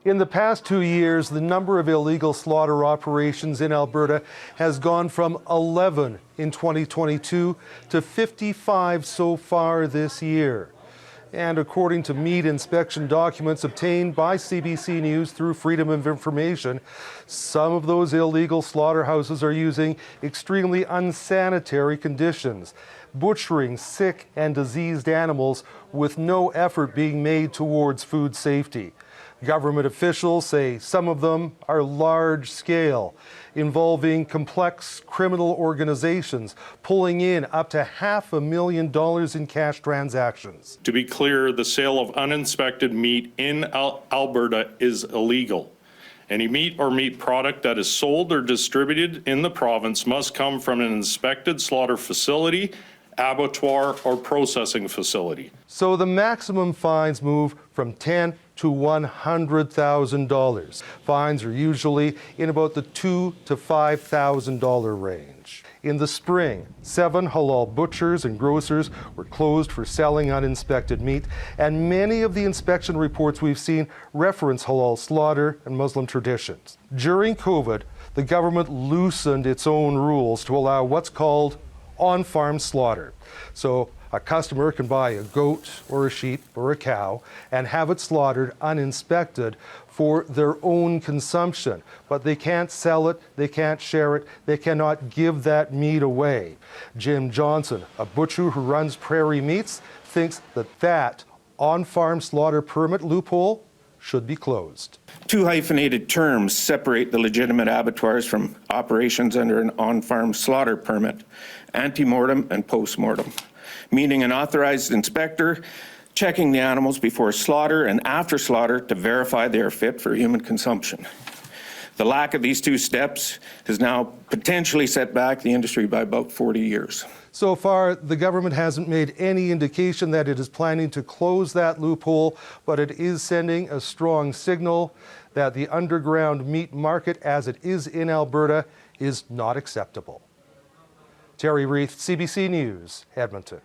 In the past 2 years, the number of illegal slaughter operations in Alberta has gone from 11 in 2022 to 55 so far this year. And according to meat inspection documents obtained by CBC News through Freedom of Information, some of those illegal slaughterhouses are using extremely unsanitary conditions, butchering sick and diseased animals with no effort being made towards food safety. Government officials say some of them are large scale, involving complex criminal organizations pulling in up to $500,000 in cash transactions. To be clear, the sale of uninspected meat in Alberta is illegal. Any meat or meat product that is sold or distributed in the province must come from an inspected slaughter facility, abattoir, or processing facility. So the maximum fines move from $10,000 to $100,000. Fines are usually in about the $2,000 to $5,000 range. In the spring, 7 halal butchers and grocers were closed for selling uninspected meat, and many of the inspection reports we've seen reference halal slaughter and Muslim traditions. During COVID, the government loosened its own rules to allow what's called on-farm slaughter. So a customer can buy a goat or a sheep or a cow and have it slaughtered uninspected for their own consumption. But they can't sell it, they can't share it, they cannot give that meat away. Jim Johnson, a butcher who runs Prairie Meats, thinks that on-farm slaughter permit loophole should be closed. Two hyphenated terms separate the legitimate abattoirs from operations under an on-farm slaughter permit: ante-mortem and post-mortem, meaning an authorized inspector checking the animals before slaughter and after slaughter to verify they are fit for human consumption. The lack of these two steps has now potentially set back the industry by about 40 years. So far, the government hasn't made any indication that it is planning to close that loophole, but it is sending a strong signal that the underground meat market as it is in Alberta is not acceptable. Terry Reith, CBC News, Edmonton.